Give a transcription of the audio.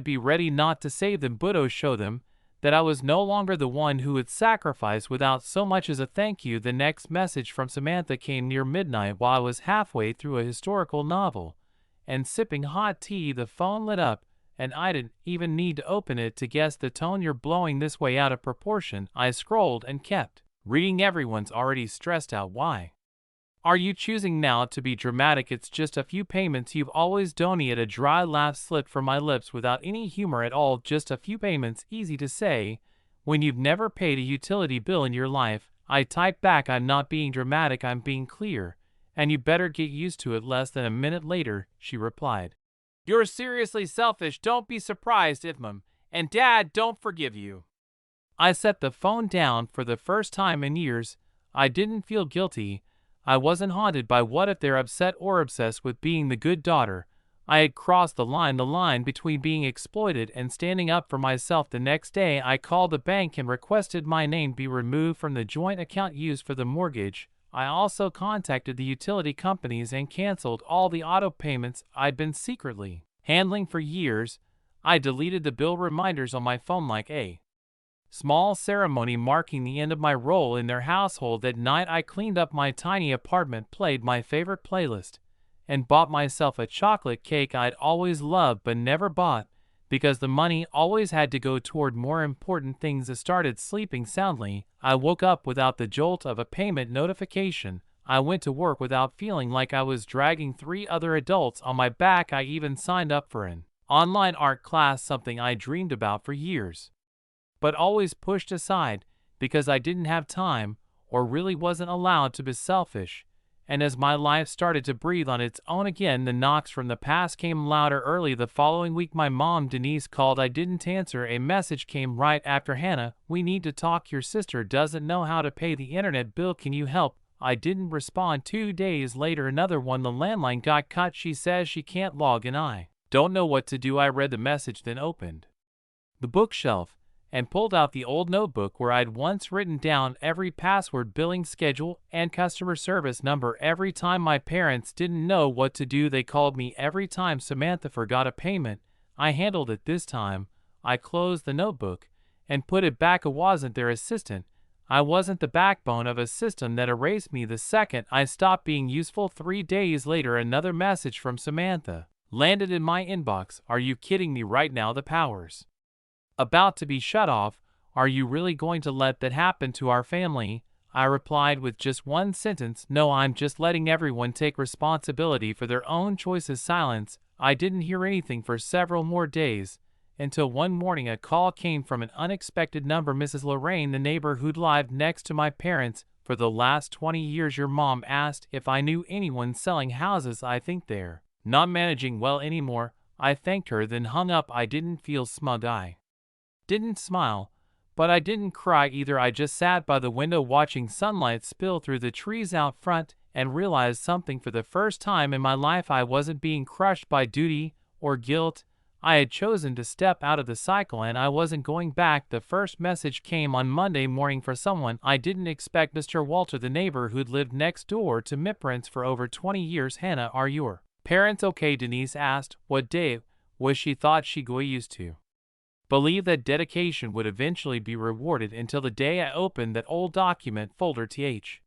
be ready not to save them but to show them that I was no longer the one who would sacrifice without so much as a thank you. The next message from Samantha came near midnight while I was halfway through a historical novel and sipping hot tea. The phone lit up, and I didn't even need to open it to guess the tone. "You're blowing this way out of proportion." I scrolled and kept reading. "Everyone's already stressed out. Why are you choosing now to be dramatic? It's just a few payments you've always donated." A dry laugh slipped from my lips without any humor at all. "Just a few payments, easy to say when you've never paid a utility bill in your life." I typed back, "I'm not being dramatic, I'm being clear, and you better get used to it." Less than a minute later, she replied, "You're seriously selfish. Don't be surprised if Mom and Dad don't forgive you." I set the phone down. For the first time in years, I didn't feel guilty. I wasn't haunted by what if they're upset or obsessed with being the good daughter. I had crossed the line between being exploited and standing up for myself. The next day, I called the bank and requested my name be removed from the joint account used for the mortgage. I also contacted the utility companies and canceled all the auto payments I'd been secretly handling for years. I deleted the bill reminders on my phone like a small ceremony marking the end of my role in their household. That night, I cleaned up my tiny apartment, played my favorite playlist, and bought myself a chocolate cake I'd always loved but never bought because the money always had to go toward more important things. I started sleeping soundly. I woke up without the jolt of a payment notification. I went to work without feeling like I was dragging 3 other adults on my back. I even signed up for an online art class, something I dreamed about for years, but always pushed aside because I didn't have time or really wasn't allowed to be selfish. And as my life started to breathe on its own again, the knocks from the past came louder. Early the following week, my mom, Denise, called. I didn't answer. A message came right after. "Hannah, we need to talk. Your sister doesn't know how to pay the internet bill. Can you help?" I didn't respond. 2 days later, another one. "The landline got cut. She says she can't log in." I don't know what to do. I read the message, then opened the bookshelf and pulled out the old notebook where I'd once written down every password, billing schedule, and customer service number. Every time my parents didn't know what to do, they called me. Every time Samantha forgot a payment, I handled it. This time, I closed the notebook and put it back. I wasn't their assistant. I wasn't the backbone of a system that erased me the second I stopped being useful. 3 days later, another message from Samantha landed in my inbox. "Are you kidding me right now? The power's about to be shut off. Are you really going to let that happen to our family?" I replied with just one sentence, "No, I'm just letting everyone take responsibility for their own choices." Silence. I didn't hear anything for several more days, until one morning a call came from an unexpected number. "Mrs. Lorraine, the neighbor who'd lived next to my parents for the last 20 years. Your mom asked if I knew anyone selling houses. I think they're not managing well anymore." I thanked her, then hung up. I didn't feel smug. I didn't smile, but I didn't cry either. I just sat by the window watching sunlight spill through the trees out front and realized something. For the first time in my life, I wasn't being crushed by duty or guilt. I had chosen to step out of the cycle, and I wasn't going back. The first message came on Monday morning for someone I didn't expect. "Mr. Walter, the neighbor who'd lived next door to my parents for over 20 years. Hannah, are your parents okay?" Denise asked. What day was she? Thought she used to believe that dedication would eventually be rewarded until the day I opened that old document folder. Th.